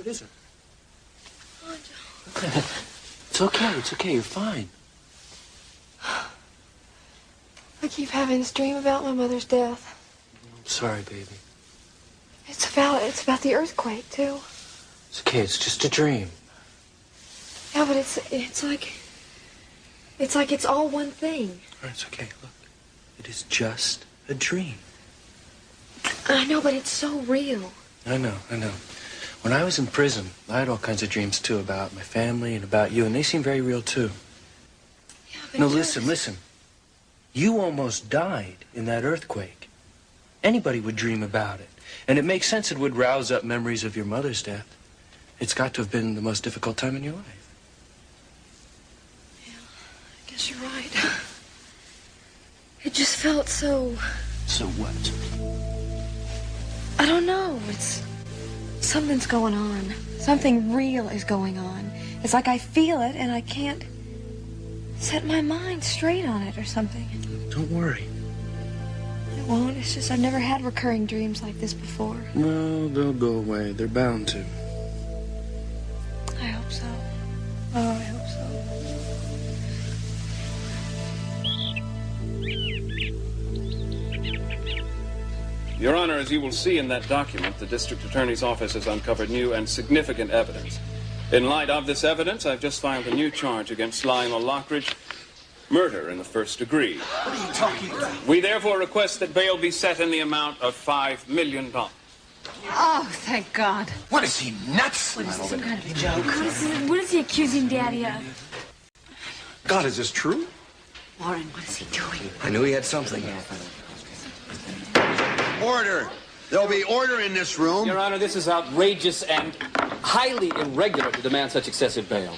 What is it? Oh, Joe. It's okay. It's okay. You're fine. I keep having this dream about my mother's death. I'm sorry, baby. It's about the earthquake, too. It's okay. It's just a dream. Yeah, but it's like it's all one thing. All right, it's okay. Look, it is just a dream. I know, but it's so real. I know. When I was in prison, I had all kinds of dreams, too, about my family and about you, and they seem very real, too. Yeah, but No, listen. You almost died in that earthquake. Anybody would dream about it. And it makes sense it would rouse up memories of your mother's death. It's got to have been the most difficult time in your life. Yeah, I guess you're right. It just felt so... So what? I don't know. Something's going on. Something real is going on. It's like I feel it and I can't set my mind straight on it or something. Don't worry. It won't. It's just I've never had recurring dreams like this before. Well, they'll go away. They're bound to. I hope so. Oh, I hope so. Your Honor, as you will see in that document, the District Attorney's Office has uncovered new and significant evidence. In light of this evidence, I've just filed a new charge against Lionel Lockridge, murder in the first degree. What are you talking about? We therefore request that bail be set in the amount of $5 million. Oh, thank God. What is he, nuts? What is this, some kind of a joke? What is he accusing Daddy of? God, is this true? Warren, what is he doing? I knew he had something. Order. There'll be order in this room. Your Honor, this is outrageous and highly irregular to demand such excessive bail.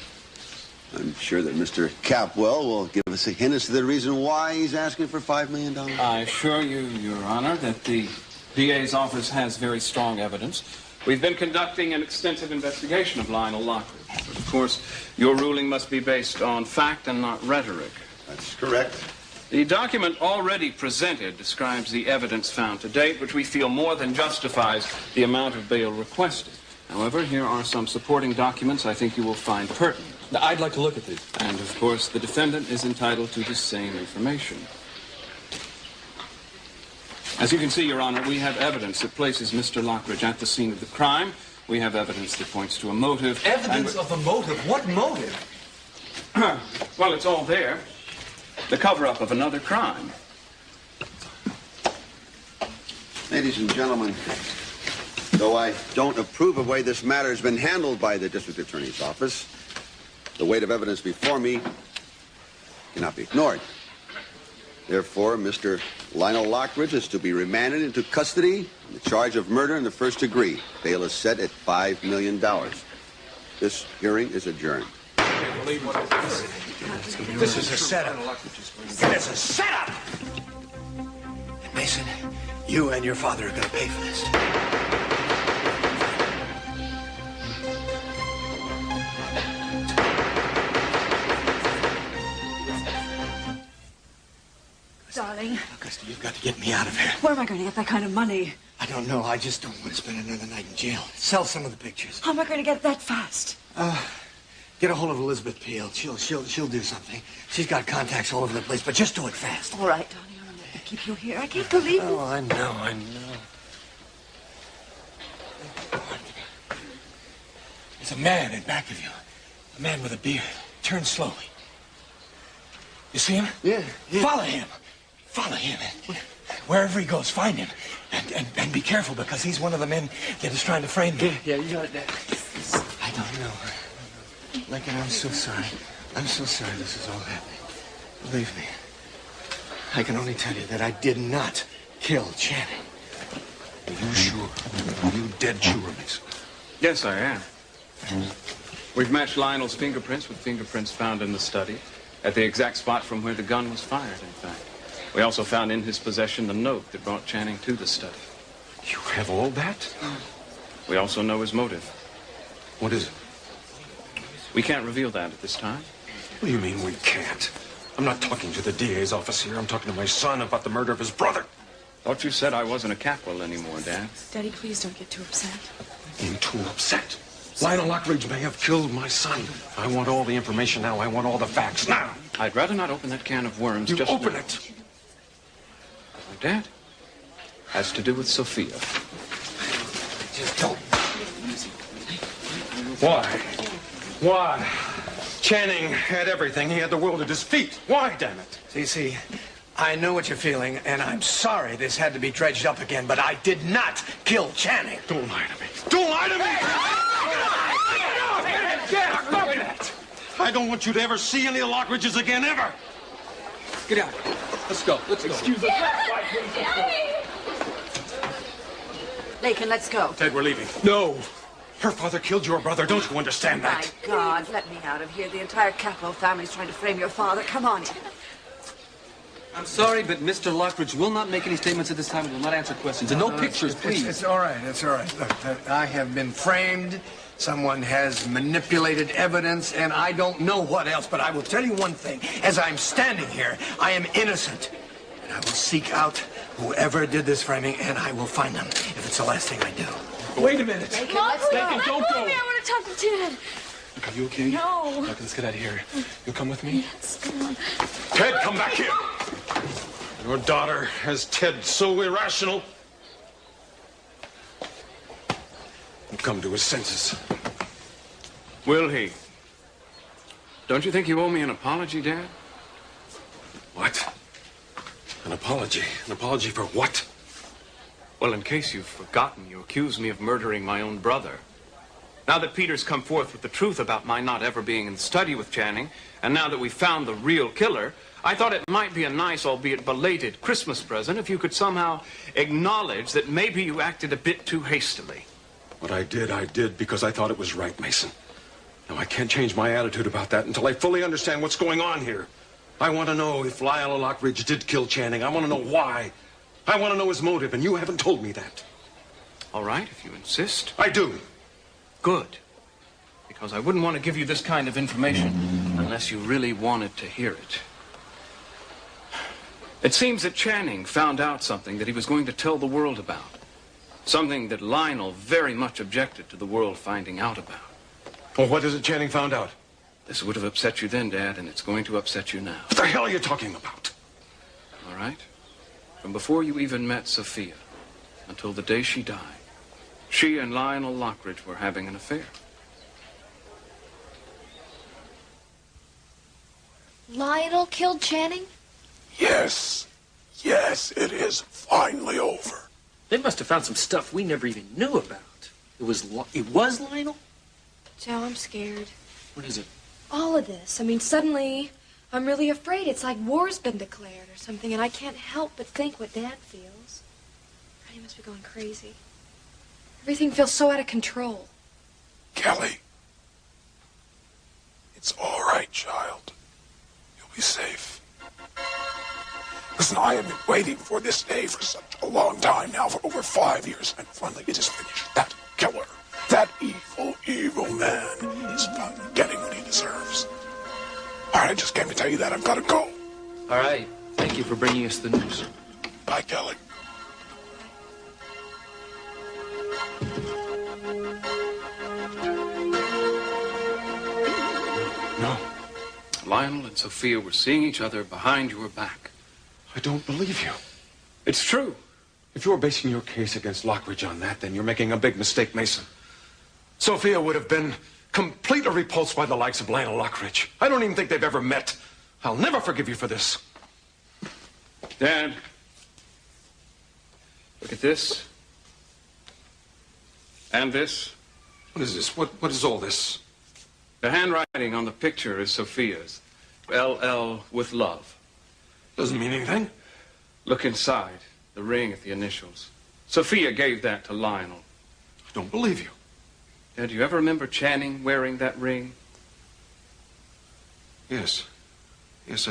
I'm sure that Mr. Capwell will give us a hint as to the reason why he's asking for $5 million. I assure you, Your Honor, that the DA's office has very strong evidence. We've been conducting an extensive investigation of Lionel Lockridge. But of course, your ruling must be based on fact and not rhetoric. That's correct. The document already presented describes the evidence found to date, which we feel more than justifies the amount of bail requested. However, here are some supporting documents I think you will find pertinent. Now, I'd like to look at these. And, of course, the defendant is entitled to the same information. As you can see, Your Honor, we have evidence that places Mr. Lockridge at the scene of the crime. We have evidence that points to a motive. Evidence of a motive? What motive? Well, it's all there. The cover-up of another crime. Ladies and gentlemen, though I don't approve of the way this matter has been handled by the District Attorney's Office, the weight of evidence before me cannot be ignored. Therefore, Mr. Lionel Lockridge is to be remanded into custody on the charge of murder in the first degree. Bail is set at $5 million. This hearing is adjourned. This is a setup. It is a setup! And Mason, you and your father are going to pay for this. Darling, Augusta, you've got to get me out of here. where am I going to get that kind of money? I don't know. I just don't want to spend another night in jail. Sell some of the pictures. How am I going to get that fast? Get a hold of Elizabeth Peel. She'll do something. She's got contacts all over the place, but just do it fast. All right, darling, I'm not going to keep you here. I can't believe it. Oh, I know. There's a man in back of you. A man with a beard. Turn slowly. You see him? Yeah. Follow him. Follow him. Wherever he goes, find him. And be careful, because he's one of the men that is trying to frame him. Yeah, you got that. I don't know. Lincoln, I'm so sorry. I'm so sorry this is all happening. Believe me. I can only tell you that I did not kill Channing. Are you sure? Are you dead sure, Mason? Yes, I am. We've matched Lionel's fingerprints with fingerprints found in the study at the exact spot from where the gun was fired, in fact. We also found in his possession the note that brought Channing to the study. You have all that? We also know his motive. What is it? We can't reveal that at this time. What do you mean we can't? I'm not talking to the DA's office here. I'm talking to my son about the murder of his brother. Thought you said I wasn't a Capwell anymore, Dad. Daddy, please don't get too upset. I'm too upset. Lionel Lockridge may have killed my son. I want all the information now. I want all the facts now. I'd rather not open that can of worms You just open now. it. My dad has to do with Sophia. Just don't. Why? Why? Channing had everything. He had the world at his feet. Why, damn it? Cece, I know what you're feeling, and I'm sorry this had to be dredged up again, but I did not kill Channing. Don't lie to me. Don't lie to me! I don't want you to ever see any of the Lockridges again, ever! Get out. Let's go. Let's go. Excuse us. Lakin, let's go. Ted, we're leaving. No. Her father killed your brother. Don't you understand My that? God, let me out of here. The entire Capital family's trying to frame your father. Come on in. I'm sorry, but Mr. Lockridge will not make any statements at this time and will not answer questions. And no pictures, please. It's all right. It's all right. Look, I have been framed. Someone has manipulated evidence, and I don't know what else, but I will tell you one thing. As I'm standing here, I am innocent. And I will seek out whoever did this framing, and I will find them if it's the last thing I do. Wait a minute. Lakin, Mom, let's go. Lakin, don't go. I want to talk to Ted. Look, are you okay? No. Look, let's get out of here. You'll come with me? Yes, come on. Ted, come back here. Your daughter has Ted so irrational. He'll come to his senses. Will he? Don't you think you owe me an apology, Dad? What? An apology? An apology for what? Well, in case you've forgotten, you accuse me of murdering my own brother. Now that Peter's come forth with the truth about my not ever being in the study with Channing, and now that we've found the real killer, I thought it might be a nice, albeit belated, Christmas present if you could somehow acknowledge that maybe you acted a bit too hastily. What I did because I thought it was right, Mason. Now, I can't change my attitude about that until I fully understand what's going on here. I want to know if Lionel Lockridge did kill Channing. I want to know why. I want to know his motive, and you haven't told me that. All right, if you insist. I do. Good. Because I wouldn't want to give you this kind of information unless you really wanted to hear it. It seems that Channing found out something that he was going to tell the world about. Something that Lionel very much objected to the world finding out about. Well, what is it Channing found out? This would have upset you then, Dad, and it's going to upset you now. What the hell are you talking about? All right? From before you even met Sophia until the day she died, she and Lionel Lockridge were having an affair. Lionel killed Channing? Yes. Yes, it is finally over. They must have found some stuff we never even knew about. It was Lionel? Joe, I'm scared. What is it? All of this. I mean, suddenly, I'm really afraid. It's like war's been declared or something, and I can't help but think what Dad feels. God, he must be going crazy. Everything feels so out of control. Kelly, it's all right, child. You'll be safe. Listen, I have been waiting for this day for such a long time now, for over 5 years, and finally it is finished. That killer, that evil, evil man is finally getting what he deserves. All right, I just came to tell you that. I've got to go. All right. Thank you for bringing us the news. Bye, Kelly. No. Lionel and Sophia were seeing each other behind your back. I don't believe you. It's true. If you're basing your case against Lockridge on that, then you're making a big mistake, Mason. Sophia would have been completely repulsed by the likes of Lionel Lockridge. I don't even think they've ever met. I'll never forgive you for this. Dad, look at this. And this. What is this? What is all this? The handwriting on the picture is Sophia's. LL with love. Doesn't mean anything. Look inside. The ring at the initials. Sophia gave that to Lionel. I don't believe you. Dad, do you ever remember Channing wearing that ring? Yes. Yes,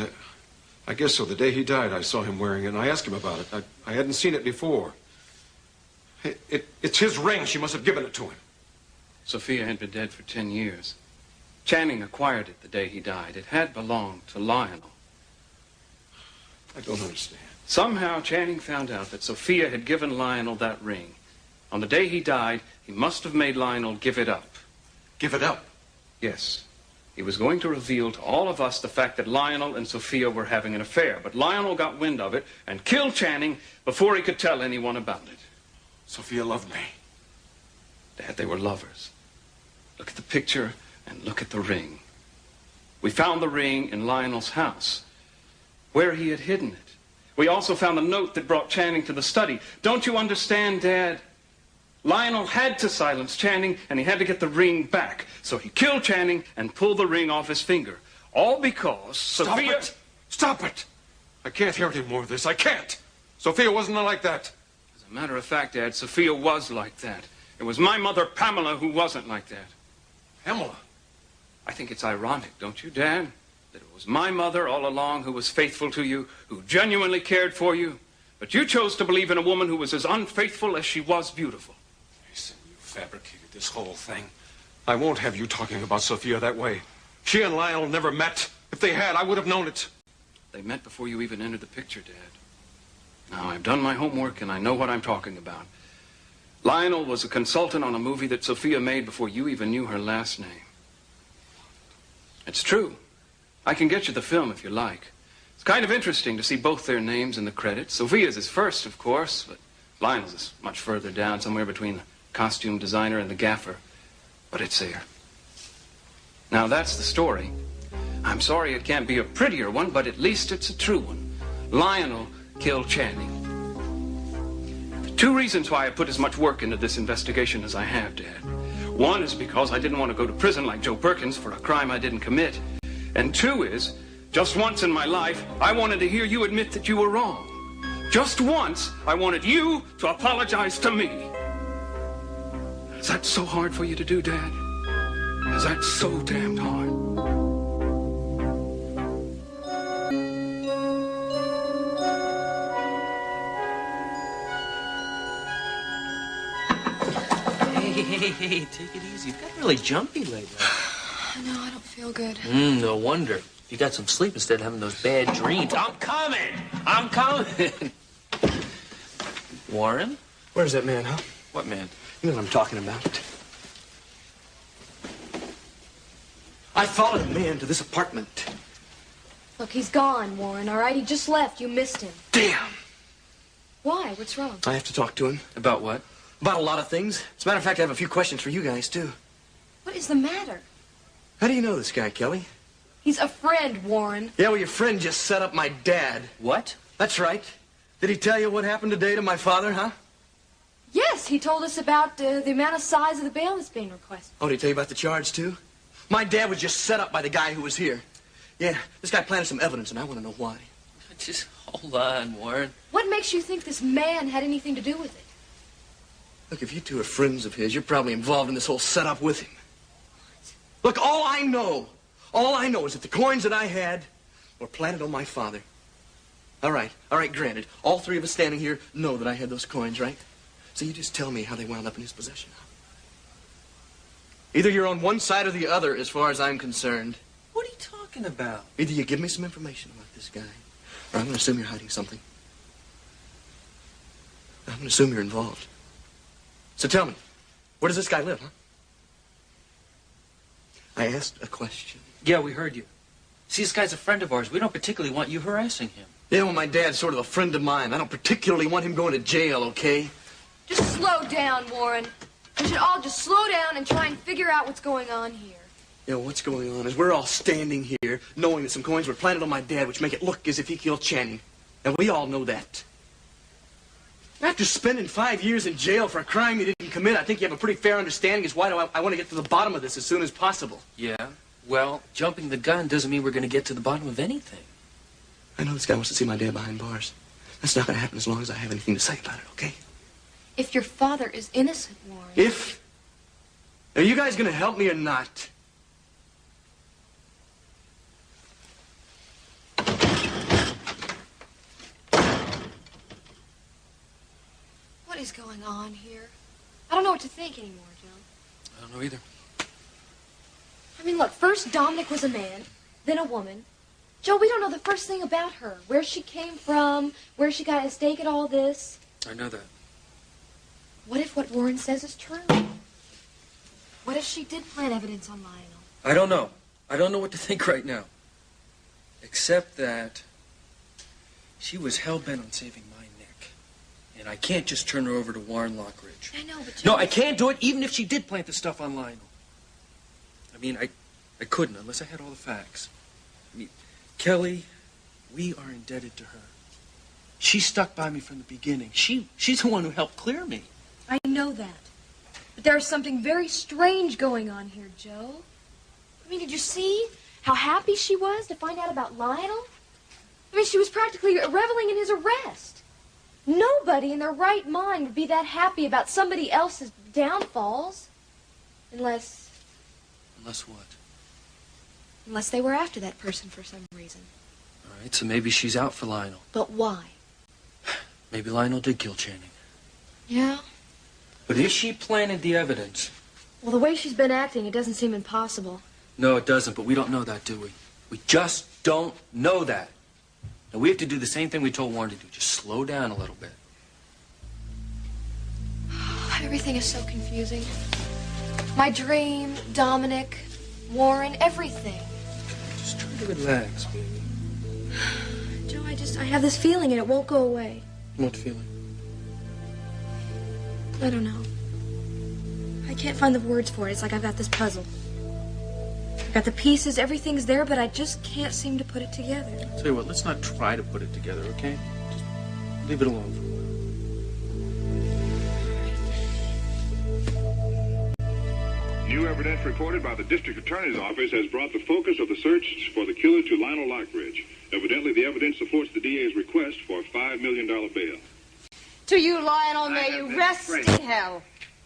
I guess so. The day he died, I saw him wearing it, and I asked him about it. I hadn't seen it before. It's his ring. She must have given it to him. Sophia had been dead for 10 years. Channing acquired it the day he died. It had belonged to Lionel. I don't understand. Somehow Channing found out that Sophia had given Lionel that ring. On the day he died, he must have made Lionel give it up. Give it up? Yes. He was going to reveal to all of us the fact that Lionel and Sophia were having an affair. But Lionel got wind of it and killed Channing before he could tell anyone about it. Sophia loved me. Dad, they were lovers. Look at the picture and look at the ring. We found the ring in Lionel's house, where he had hidden it. We also found the note that brought Channing to the study. Don't you understand, Dad? Lionel had to silence Channing, and he had to get the ring back. So he killed Channing and pulled the ring off his finger. All because Sophia... Stop it! I can't hear any more of this. I can't! Sophia wasn't like that. As a matter of fact, Dad, Sophia was like that. It was my mother, Pamela, who wasn't like that. Pamela? I think it's ironic, don't you, Dad? That it was my mother all along who was faithful to you, who genuinely cared for you. But you chose to believe in a woman who was as unfaithful as she was beautiful. Mason, you fabricated this whole thing. I won't have you talking about Sophia that way. She and Lionel never met. If they had, I would have known it. They met before you even entered the picture, Dad. Now, I've done my homework and I know what I'm talking about. Lionel was a consultant on a movie that Sophia made before you even knew her last name. It's true. I can get you the film if you like. It's kind of interesting to see both their names in the credits. Sophia's is first, of course, but Lionel's is much further down, somewhere between the costume designer and the gaffer. But it's there. Now, that's the story. I'm sorry it can't be a prettier one, but at least it's a true one. Lionel killed Channing. There are two reasons why I put as much work into this investigation as I have, Dad. One is because I didn't want to go to prison like Joe Perkins for a crime I didn't commit. And two is, just once in my life, I wanted to hear you admit that you were wrong. Just once, I wanted you to apologize to me. Is that so hard for you to do, Dad? Is that so damned hard? Hey, take it easy. You've got really jumpy lately. No, I don't feel good. No wonder. You got some sleep instead of having those bad dreams. I'm coming! Warren? Where's that man, huh? What man? You know what I'm talking about. I followed a man to this apartment. Look, he's gone, Warren, all right? He just left. You missed him. Damn! Why? What's wrong? I have to talk to him. About what? About a lot of things. As a matter of fact, I have a few questions for you guys, too. What is the matter? How do you know this guy, Kelly? He's a friend, Warren. Yeah, well, your friend just set up my dad. What? That's right. Did he tell you what happened today to my father, huh? Yes, he told us about the amount of size of the bail that's being requested. Oh, did he tell you about the charge, too? My dad was just set up by the guy who was here. Yeah, this guy planted some evidence, and I want to know why. Just hold on, Warren. What makes you think this man had anything to do with it? Look, if you two are friends of his, you're probably involved in this whole setup with him. Look, all I know is that the coins that I had were planted on my father. All right, granted. All three of us standing here know that I had those coins, right? So you just tell me how they wound up in his possession. Either you're on one side or the other, as far as I'm concerned. What are you talking about? Either you give me some information about this guy, or I'm going to assume you're hiding something. I'm going to assume you're involved. So tell me, where does this guy live, huh? I asked a question. Yeah, we heard you. See, this guy's a friend of ours. We don't particularly want you harassing him. Yeah, well, my dad's sort of a friend of mine. I don't particularly want him going to jail, okay? Just slow down, Warren. We should all just slow down and try and figure out what's going on here. You know, what's going on is we're all standing here knowing that some coins were planted on my dad, which make it look as if he killed Channing. And we all know that. After spending 5 years in jail for a crime you didn't commit, I think you have a pretty fair understanding as why I want to get to the bottom of this as soon as possible. Yeah? Well, jumping the gun doesn't mean we're going to get to the bottom of anything. I know this guy wants to see my dad behind bars. That's not going to happen as long as I have anything to say about it, okay? If your father is innocent, Warren... If? Are you guys going to help me or not? What is going on here? I don't know what to think anymore, Joe. I don't know either. I mean, look, first Dominic was a man, then a woman. Joe, we don't know the first thing about her. Where she came from, where she got a stake at all this. I know that. What if what Warren says is true? What if she did plant evidence on Lionel? I don't know. I don't know what to think right now. Except that she was hell-bent on saving my neck. And I can't just turn her over to Warren Lockridge. I know, but No, I can't do it even if she did plant the stuff on Lionel. I mean, I couldn't unless I had all the facts. I mean, Kelly, we are indebted to her. She stuck by me from the beginning. She's the one who helped clear me. I know that. But there's something very strange going on here, Joe. I mean, did you see how happy she was to find out about Lionel? I mean, she was practically reveling in his arrest. Nobody in their right mind would be that happy about somebody else's downfalls. Unless... Unless what? Unless they were after that person for some reason. All right, so maybe she's out for Lionel. But why? Maybe Lionel did kill Channing. Yeah? But if she planted the evidence... Well, the way she's been acting, it doesn't seem impossible. No, it doesn't, but we don't know that, do we? We just don't know that. Now, we have to do the same thing we told Warren to do. Just slow down a little bit. Everything is so confusing. My dream, Dominic, Warren, everything. Just try to relax, baby. Joe, I have this feeling and it won't go away. What feeling? I don't know. I can't find the words for it. It's like I've got this puzzle. I've got the pieces, everything's there, but I just can't seem to put it together. Tell you what, let's not try to put it together, okay? Just leave it alone for a while. New evidence reported by the district attorney's office has brought the focus of the search for the killer to Lionel Lockridge. Evidently, the evidence supports the DA's request for a $5 million bail. To you, Lionel, may you rest in hell.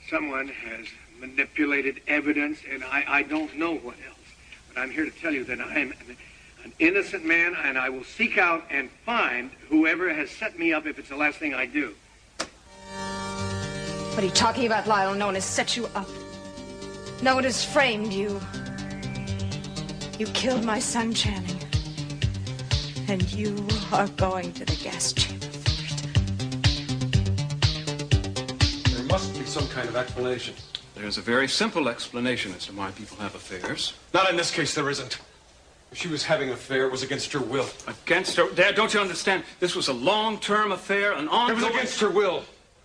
Someone has manipulated evidence, and I don't know what else. But I'm here to tell you that I am an innocent man, and I will seek out and find whoever has set me up if it's the last thing I do. What are you talking about, Lionel? No one has set you up. No one has framed you. You killed my son, Channing. And you are going to the gas chamber first. There must be some kind of explanation. There's a very simple explanation as to why people have affairs. Not in this case, there isn't. If she was having an affair, it was against her will. Against her? Dad, don't you understand? This was a long-term affair, an ongoing... It was against her will.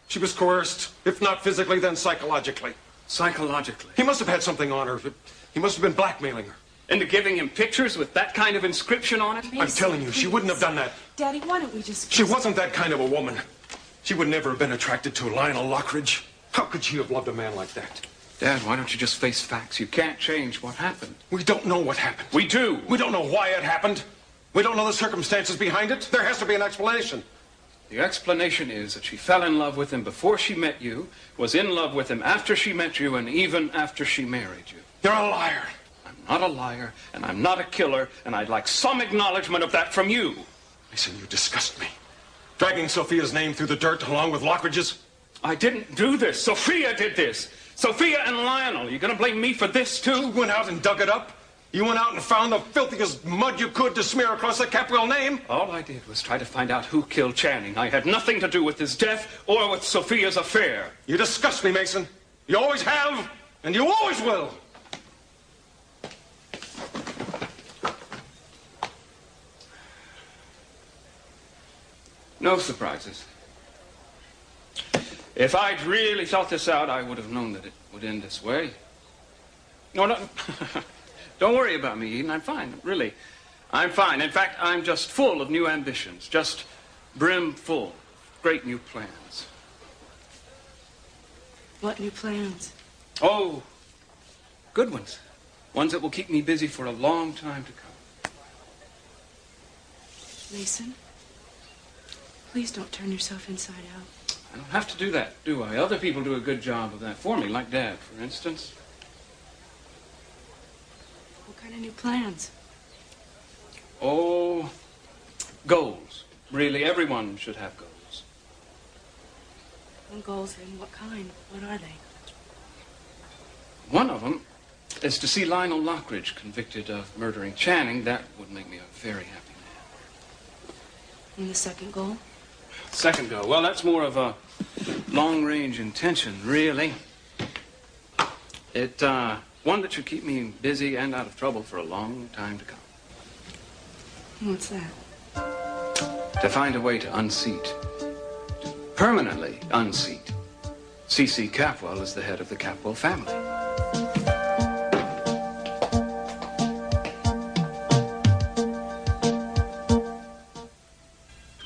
She was coerced, if not physically, then psychologically. Psychologically? He must have had something on her. He must have been blackmailing her. Into giving him pictures with that kind of inscription on it? I'm telling you, she wouldn't have done that. Daddy, why don't we just... She wasn't that kind of a woman. She would never have been attracted to Lionel Lockridge. How could she have loved a man like that? Dad, why don't you just face facts? You can't change what happened. We don't know what happened. We do. We don't know why it happened. We don't know the circumstances behind it. There has to be an explanation. The explanation is that she fell in love with him before she met you, was in love with him after she met you, and even after she married you. You're a liar. I'm not a liar, and I'm not a killer, and I'd like some acknowledgement of that from you. Mason, you disgust me. Dragging Sophia's name through the dirt along with Lockridge's. I didn't do this. Sophia did this. Sophia and Lionel. You gonna blame me for this, too? You went out and dug it up? You went out and found the filthiest mud you could to smear across the Capwell name? All I did was try to find out who killed Channing. I had nothing to do with his death or with Sophia's affair. You disgust me, Mason. You always have, and you always will. No surprises. If I'd really thought this out, I would have known that it would end this way. No. Don't worry about me, Eden. I'm fine, really. I'm fine. In fact, I'm just full of new ambitions. Just brim full. Great new plans. What new plans? Oh, good ones. Ones that will keep me busy for a long time to come. Mason, please don't turn yourself inside out. I don't have to do that, do I? Other people do a good job of that for me, like Dad, for instance. What kind of new plans? Oh, goals. Really, everyone should have goals. What goals and what kind? What are they? One of them is to see Lionel Lockridge convicted of murdering Channing. That would make me a very happy man. And the second goal? Second goal? Well, that's more of a long-range intention, really. One that should keep me busy and out of trouble for a long time to come. What's that? To find a way to unseat, to permanently unseat C.C. Capwell as the head of the Capwell family.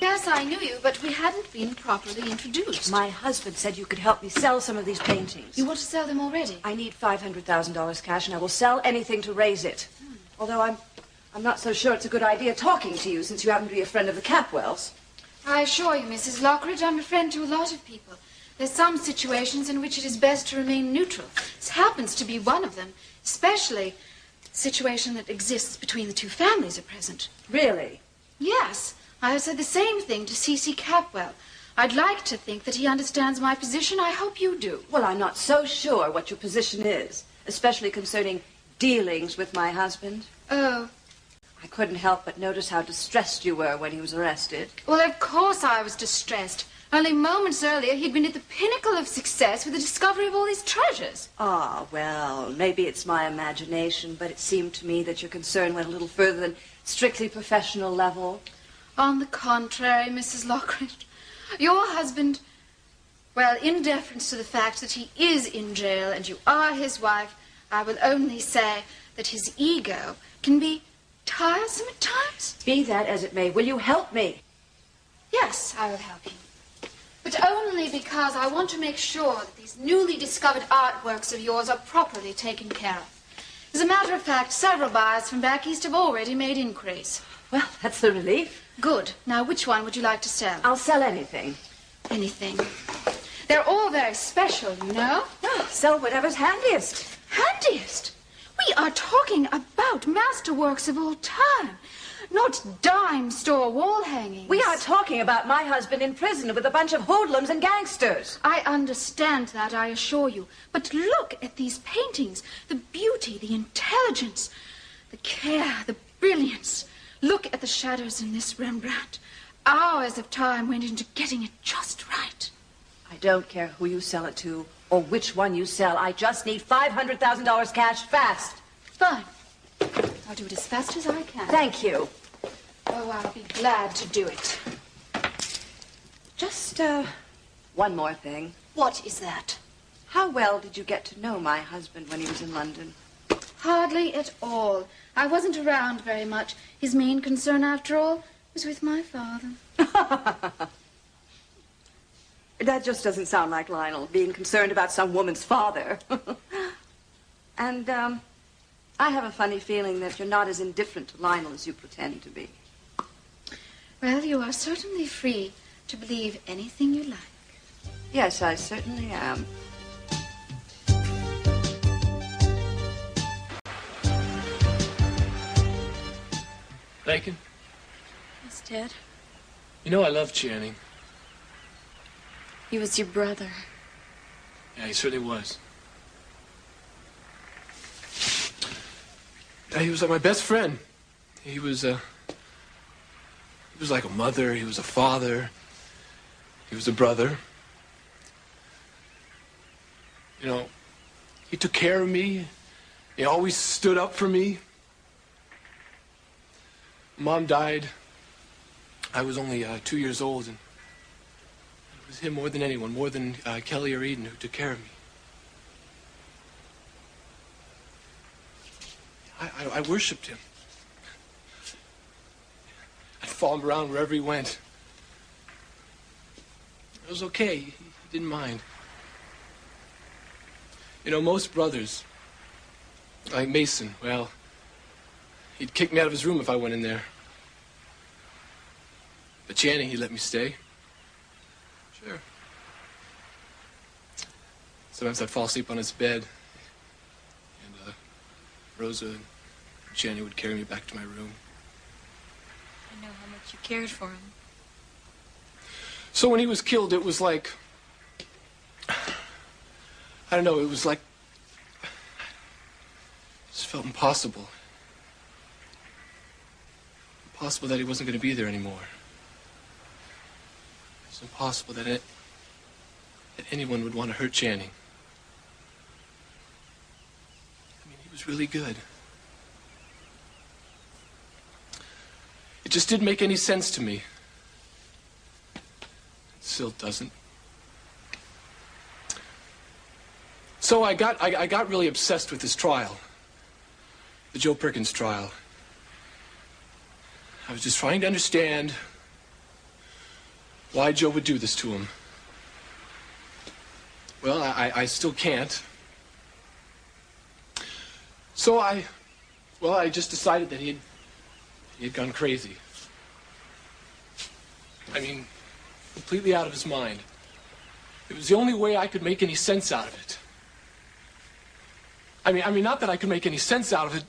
Yes, I knew you, but we hadn't been properly introduced. My husband said you could help me sell some of these paintings. You want to sell them already? I need $500,000 cash, and I will sell anything to raise it. Although I'm not so sure it's a good idea talking to you, since you happen to be a friend of the Capwells. I assure you, Mrs. Lockridge, I'm a friend to a lot of people. There's some situations in which it is best to remain neutral. This happens to be one of them, especially the situation that exists between the two families at present. Really? Yes. I have said the same thing to C.C. Capwell. I'd like to think that he understands my position. I hope you do. Well, I'm not so sure what your position is, especially concerning dealings with my husband. Oh. I couldn't help but notice how distressed you were when he was arrested. Well, of course I was distressed. Only moments earlier, he'd been at the pinnacle of success with the discovery of all these treasures. Ah, well, maybe it's my imagination, but it seemed to me that your concern went a little further than strictly professional level. On the contrary, Mrs. Lockridge, your husband, well, in deference to the fact that he is in jail and you are his wife, I will only say that his ego can be tiresome at times. Be that as it may, will you help me? Yes, I will help you. But only because I want to make sure that these newly discovered artworks of yours are properly taken care of. As a matter of fact, several buyers from back east have already made inquiries. Well, that's the relief. Good. Now, which one would you like to sell? I'll sell anything. Anything. They're all very special, you know. Oh, sell whatever's handiest. Handiest? We are talking about masterworks of all time, not dime store wall hangings. We are talking about my husband in prison with a bunch of hoodlums and gangsters. I understand that, I assure you. But look at these paintings. The beauty, the intelligence, the care, the brilliance. Look at the shadows in this Rembrandt. Hours of time went into getting it just right. I don't care who you sell it to or which one you sell. I just need $500,000 cash fast. Fine. I'll do it as fast as I can. Thank you. Oh, I'll be glad to do it. Just, one more thing. What is that? How well did you get to know my husband when he was in London? Hardly at all. I wasn't around very much. His main concern, after all, was with my father. That just doesn't sound like Lionel, being concerned about some woman's father. And, I have a funny feeling that you're not as indifferent to Lionel as you pretend to be. Well, you are certainly free to believe anything you like. Yes, I certainly am. Bacon? Yes, Ted. You know I love Channing. He was your brother. Yeah, he certainly was. Yeah, he was like my best friend. He was like a mother, he was a father, he was a brother. You know, he took care of me. He always stood up for me. Mom died. I was only 2 years old, and it was him more than anyone, more than Kelly or Eden, who took care of me. I worshipped him. I'd follow him around wherever he went. It was okay. He didn't mind. You know, most brothers, like Mason, well, he'd kick me out of his room if I went in there. But Channing, he let me stay. Sure. Sometimes I'd fall asleep on his bed. And Rosa and Channing would carry me back to my room. I know how much you cared for him. So when he was killed, it was like, I don't know, it was like, it just felt impossible. Impossible that he wasn't going to be there anymore. It's impossible that anyone would want to hurt Channing. was really good. It just didn't make any sense to me. It still doesn't. So I got really obsessed with this trial. The Joe Perkins trial. I was just trying to understand why Joe would do this to him. Well, I still can't. So I just decided that he had gone crazy. I mean, completely out of his mind. It was the only way I could make any sense out of it. I mean, not that I could make any sense out of it,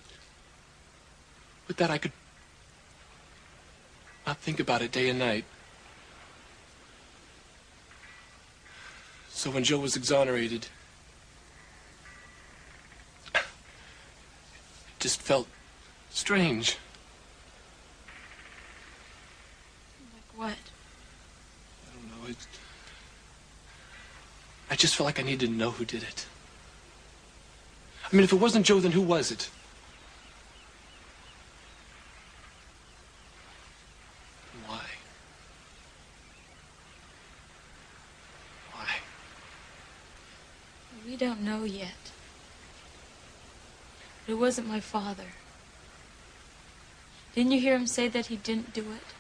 but that I could not think about it day and night. So when Joe was exonerated, it just felt strange. Like what? I don't know. I just felt like I needed to know who did it. I mean, if it wasn't Joe, then who was it? Why? Why? We don't know yet. But it wasn't my father. Didn't you hear him say that he didn't do it?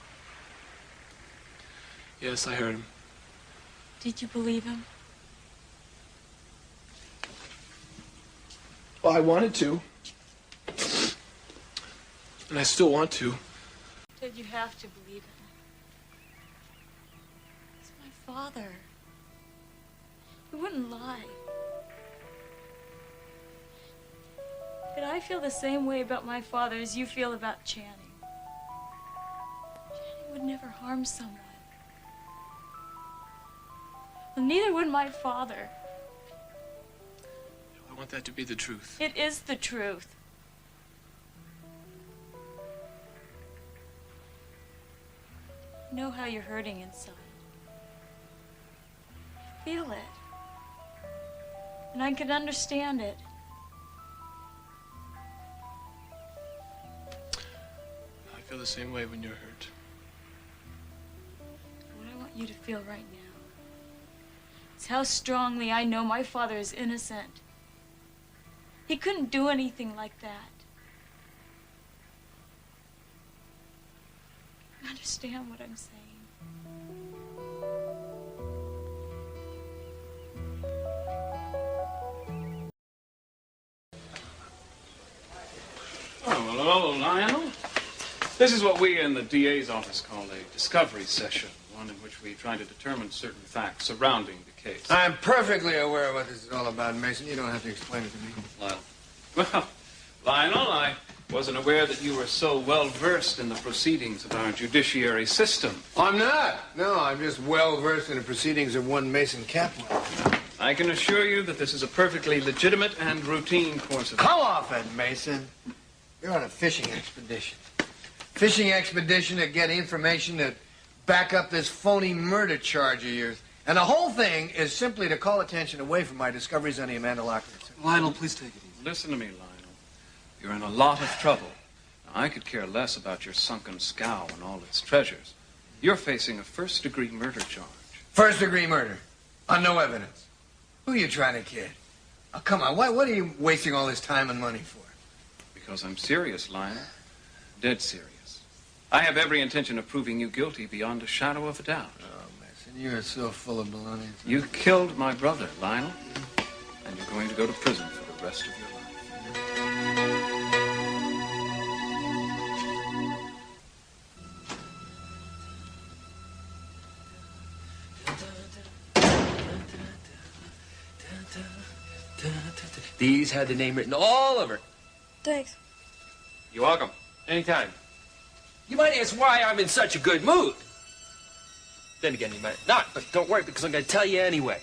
Yes, I heard him. Did you believe him? Well, I wanted to. And I still want to. Did you have to believe him? It's my father. He wouldn't lie. But I feel the same way about my father as you feel about Channing. Channing would never harm someone. Well, neither would my father. I want that to be the truth. It is the truth. I know how you're hurting inside. I feel it. And I can understand it. I feel the same way when you're hurt. What I want you to feel right now is how strongly I know my father is innocent. He couldn't do anything like that. You understand what I'm saying? Oh, well, hello, Lionel. This is what we in the DA's office call a discovery session, one in which we try to determine certain facts surrounding the case. I'm perfectly aware of what this is all about, Mason. You don't have to explain it to me. Lionel. Well, Lionel, I wasn't aware that you were so well-versed in the proceedings of our judiciary system. I'm not. No, I'm just well-versed in the proceedings of one Mason Kaplan. I can assure you that this is a perfectly legitimate and routine course of... Come off it, Mason. You're on a fishing expedition. Fishing expedition to get information to back up this phony murder charge of yours. And the whole thing is simply to call attention away from my discoveries on the Amanda Lockridge. Lionel, please take it easy. Listen to me, Lionel. You're in a lot of trouble. Now, I could care less about your sunken scow and all its treasures. You're facing a first-degree murder charge. First-degree murder? On no evidence? Who are you trying to kid? Oh, come on. What are you wasting all this time and money for? Because I'm serious, Lionel. Dead serious. I have every intention of proving you guilty beyond a shadow of a doubt. Oh, Mason, you are so full of baloney. You killed my brother, Lionel, and you're going to go to prison for the rest of your life. These had the name written all over it. Thanks. You're welcome. Anytime. You might ask why I'm in such a good mood. Then again, you might not, but don't worry, because I'm going to tell you anyway.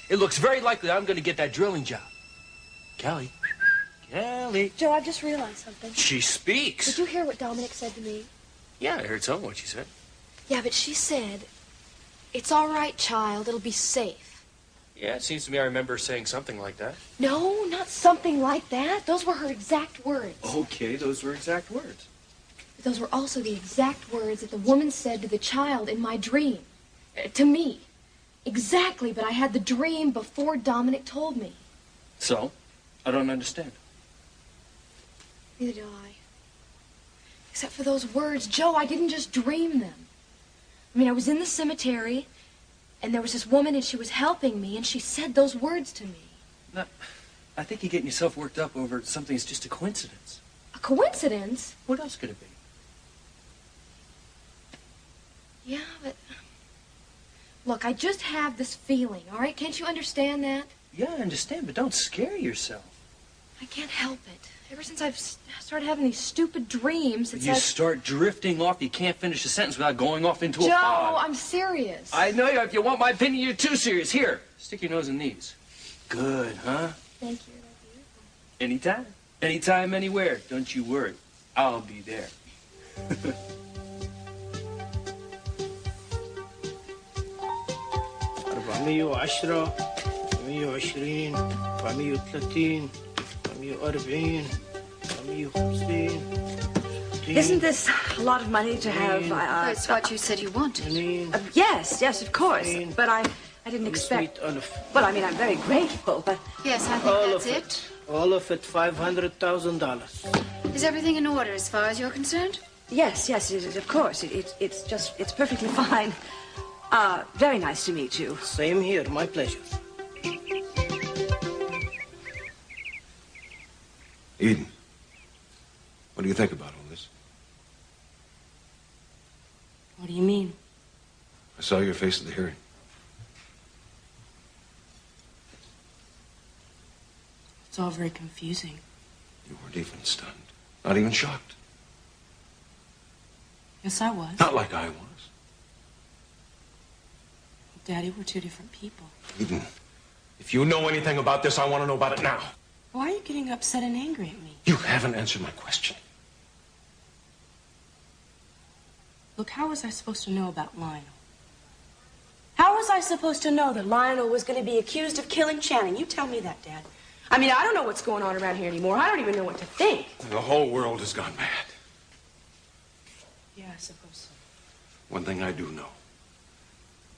It looks very likely I'm going to get that drilling job. Kelly. Kelly. Joe, I've just realized something. She speaks. Did you hear what Dominic said to me? Yeah, I heard some of what she said. Yeah, but she said, "It's all right, child. It'll be safe." Yeah, it seems to me I remember her saying something like that. No, not something like that. Those were her exact words. Okay, those were exact words. But those were also the exact words that the woman said to the child in my dream. To me. Exactly, but I had the dream before Dominic told me. So? I don't understand. Neither do I. Except for those words. Joe, I didn't just dream them. I mean, I was in the cemetery, and there was this woman, and she was helping me, and she said those words to me. No, I think you're getting yourself worked up over something that's just a coincidence. A coincidence? What else could it be? Yeah, but... Look, I just have this feeling, all right? Can't you understand that? Yeah, I understand, but don't scare yourself. I can't help it. Ever since I've started having these stupid dreams, it's You like... start drifting off, you can't finish a sentence without going off into a Joe, fog. I'm serious. I know you. If you want my opinion, you're too serious. Here, stick your nose in these. Good, huh? Thank you. Anytime. Anytime, anywhere. Don't you worry. I'll be there. 410 120 430 440 450. Isn't this a lot of money to have? It's what you said you wanted. Yes, of course. But I didn't expect... Well, I mean, I'm very grateful, but... Yes, I think that's it. All of it, $500,000. Is everything in order as far as you're concerned? Yes, of course. It's perfectly fine. Very nice to meet you. Same here, my pleasure. Eden, what do you think about all this? What do you mean? I saw your face at the hearing. It's all very confusing. You weren't even stunned. Not even shocked. Yes, I was. Not like I was. Daddy, we're two different people. Eden, if you know anything about this, I want to know about it now. Why are you getting upset and angry at me? You haven't answered my question. Look, how was I supposed to know about Lionel? How was I supposed to know that Lionel was going to be accused of killing Channing? You tell me that, Dad. I mean, I don't know what's going on around here anymore. I don't even know what to think. The whole world has gone mad. Yeah, I suppose so. One thing I do know.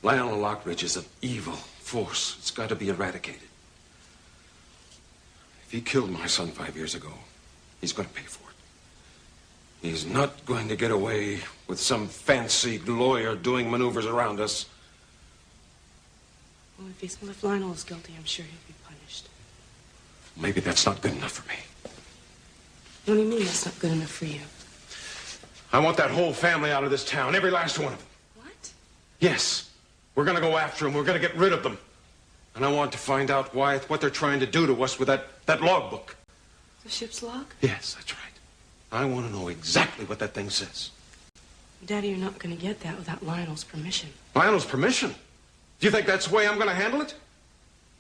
Lionel Lockridge is an evil force. It's got to be eradicated. If he killed my son 5 years ago, he's going to pay for it. He's not going to get away with some fancied lawyer doing maneuvers around us. Well, if Lionel is guilty, I'm sure he'll be punished. Maybe that's not good enough for me. What do you mean that's not good enough for you? I want that whole family out of this town, every last one of them. What? Yes. We're going to go after them. We're going to get rid of them. And I want to find out what they're trying to do to us with that logbook. The ship's log? Yes, that's right. I want to know exactly what that thing says. Daddy, you're not going to get that without Lionel's permission. Lionel's permission? Do you think that's the way I'm going to handle it?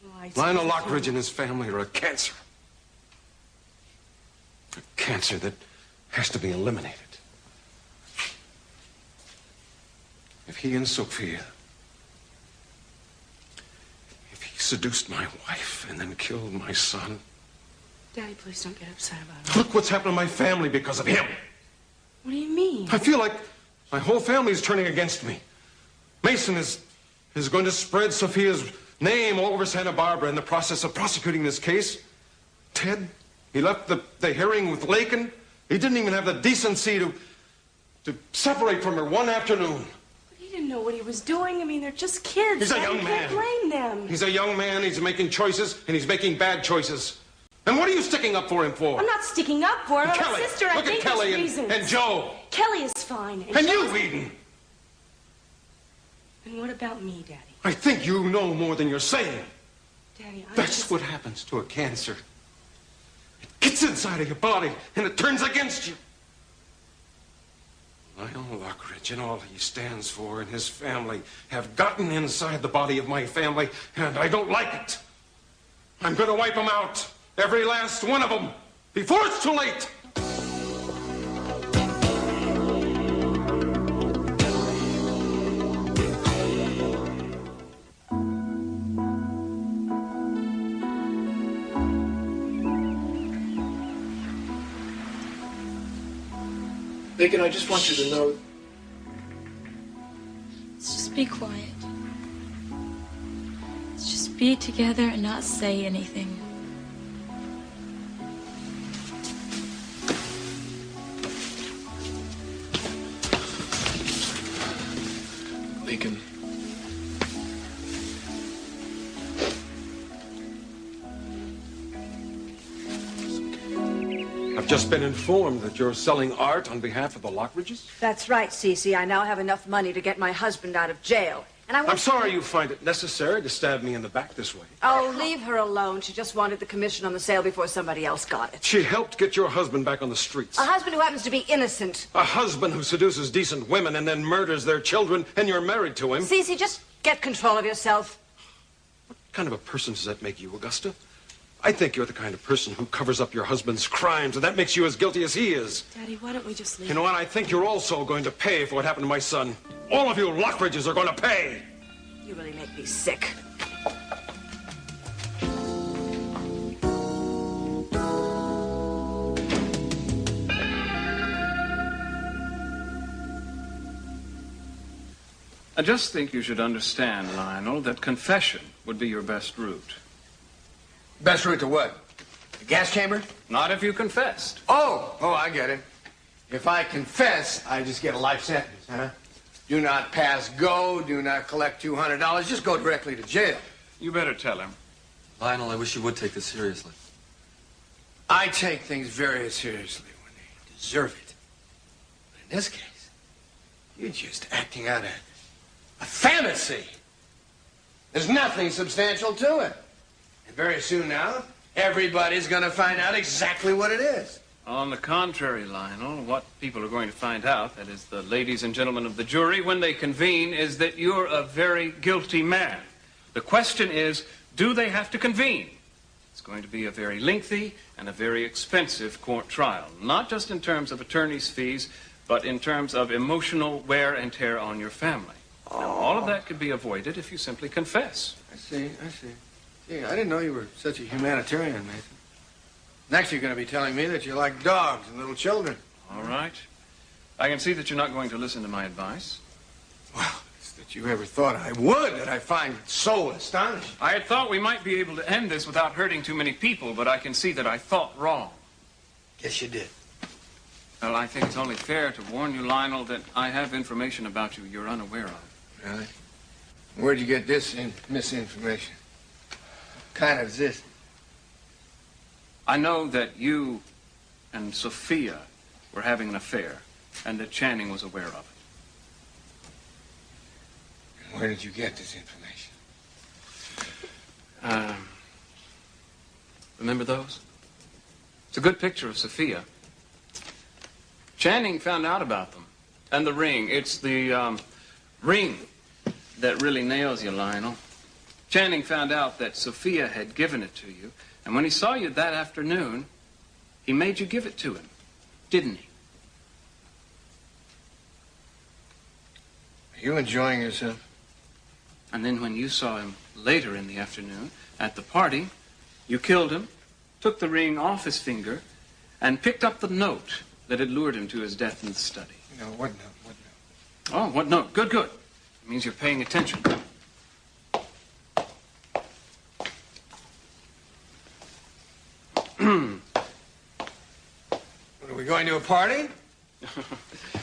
Well, Lionel Lockridge and his family are a cancer. A cancer that has to be eliminated. If he and Sophia... if he seduced my wife and then killed my son... Daddy, please don't get upset about it. Look what's happened to my family because of him. What do you mean? I feel like my whole family is turning against me. Mason is going to spread Sophia's name all over Santa Barbara in the process of prosecuting this case. Ted, he left the hearing with Lakin. He didn't even have the decency to separate from her one afternoon. But he didn't know what he was doing. I mean, they're just kids. He's a young man. You can't blame them. He's a young man. He's making choices, and he's making bad choices. And what are you sticking up for him for? I'm not sticking up for him. I'm Kelly, a sister. look I at think Kelly there's reasons. and Joe. Kelly is fine. And Joe's... you, Eden. And what about me, Daddy? I think you know more than you're saying. Daddy, That's what happens to a cancer. It gets inside of your body, and it turns against you. Lionel Lockridge and all he stands for and his family have gotten inside the body of my family, and I don't like it. I'm going to wipe them out. Every last one of them. Before it's too late. Lincoln, I just want you to know... Let's just be quiet. Let's just be together and not say anything. Lincoln. I've just been informed that you're selling art on behalf of the Lockridges? That's right, Cece. I now have enough money to get my husband out of jail. And I'm sorry you find it necessary to stab me in the back this way. Oh, leave her alone. She just wanted the commission on the sale before somebody else got it. She helped get your husband back on the streets. A husband who happens to be innocent. A husband who seduces decent women and then murders their children, and you're married to him. Cece, just get control of yourself. What kind of a person does that make you, Augusta? I think you're the kind of person who covers up your husband's crimes, and that makes you as guilty as he is. Daddy, why don't we just leave? You know what? I think you're also going to pay for what happened to my son. All of you Lockridges are going to pay. You really make me sick. I just think you should understand, Lionel, that confession would be your best route. Best route to what? The gas chamber? Not if you confessed. Oh, I get it. If I confess, I just get a life sentence, huh? Do not pass go, do not collect $200, just go directly to jail. You better tell him. Lionel, I wish you would take this seriously. I take things very seriously when they deserve it. But in this case, you're just acting out a fantasy. There's nothing substantial to it. And very soon now, everybody's going to find out exactly what it is. On the contrary, Lionel, what people are going to find out, that is the ladies and gentlemen of the jury, when they convene, is that you're a very guilty man. The question is, do they have to convene? It's going to be a very lengthy and a very expensive court trial, not just in terms of attorney's fees, but in terms of emotional wear and tear on your family. Now, all of that could be avoided if you simply confess. I see. Gee, I didn't know you were such a humanitarian, Nathan. Next, you're going to be telling me that you like dogs and little children. All right. I can see that you're not going to listen to my advice. Well, it's that you ever thought I would that I find so astonishing. I had thought we might be able to end this without hurting too many people, but I can see that I thought wrong. Yes, you did. Well, I think it's only fair to warn you, Lionel, that I have information about you you're unaware of. Really? Where'd you get this misinformation? What kind is this? I know that you and Sophia were having an affair, and that Channing was aware of it. And where did you get this information? Remember those? It's a good picture of Sophia. Channing found out about them. And the ring. It's the ring that really nails you, Lionel. Channing found out that Sophia had given it to you, and when he saw you that afternoon, he made you give it to him, didn't he? Are you enjoying yourself? And then when you saw him later in the afternoon at the party, you killed him, took the ring off his finger, and picked up the note that had lured him to his death in the study. No, what note? Oh, what note? Good. It means you're paying attention. Are we going to a party?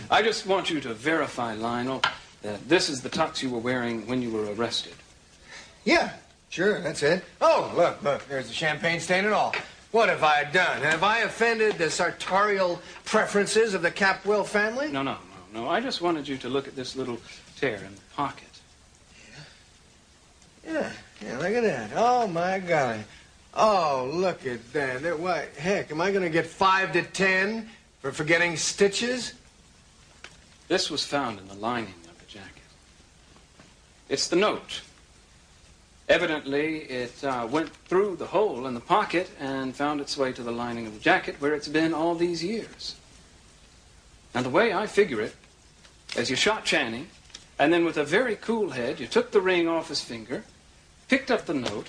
I just want you to verify, Lionel, that this is the tux you were wearing when you were arrested. Yeah, sure, that's it. Oh, look, there's the champagne stain and all. What have I done? Have I offended the sartorial preferences of the Capwell family? No. I just wanted you to look at this little tear in the pocket. Yeah, look at that. Oh, my golly. Oh, look at that. What, heck, am I going to get 5 to 10 for forgetting stitches? This was found in the lining of the jacket. It's the note. Evidently, it went through the hole in the pocket and found its way to the lining of the jacket where it's been all these years. Now, the way I figure it, as you shot Channing, and then with a very cool head, you took the ring off his finger, picked up the note,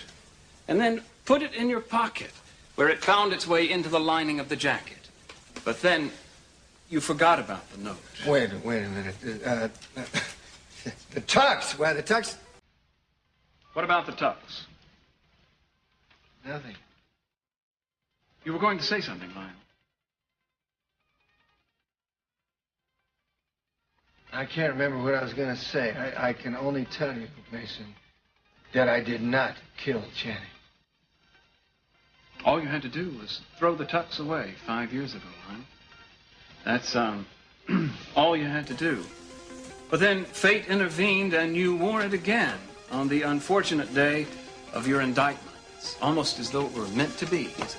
and then put it in your pocket where it found its way into the lining of the jacket. But then you forgot about the note. Wait a minute. The tux. Why, the tux? What about the tux? Nothing. You were going to say something, Lionel. I can't remember what I was going to say. I can only tell you, Mason, that I did not kill Channing. All you had to do was throw the tux away 5 years ago, Lionel. That's, all you had to do. But then fate intervened and you wore it again on the unfortunate day of your indictment. It's almost as though it were meant to be, isn't it?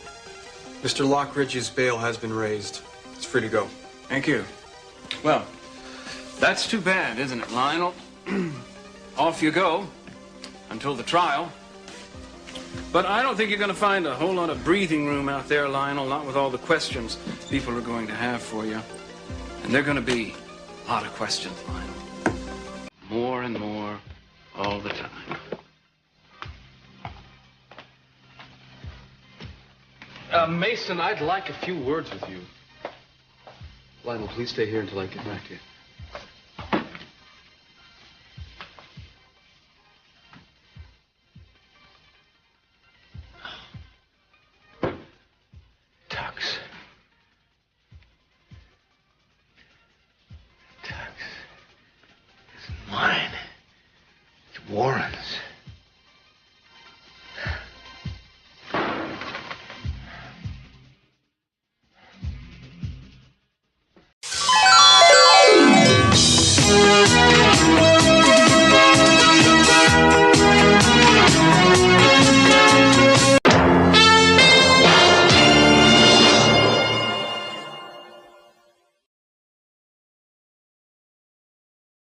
Mr. Lockridge's bail has been raised. It's free to go. Thank you. Well, that's too bad, isn't it, Lionel? Off you go until the trial. But I don't think you're going to find a whole lot of breathing room out there, Lionel, not with all the questions people are going to have for you. And they're going to be a lot of questions, Lionel. More and more all the time. Mason, I'd like a few words with you. Lionel, please stay here until I get back to you. Tux. Tux isn't mine. It's Warren's.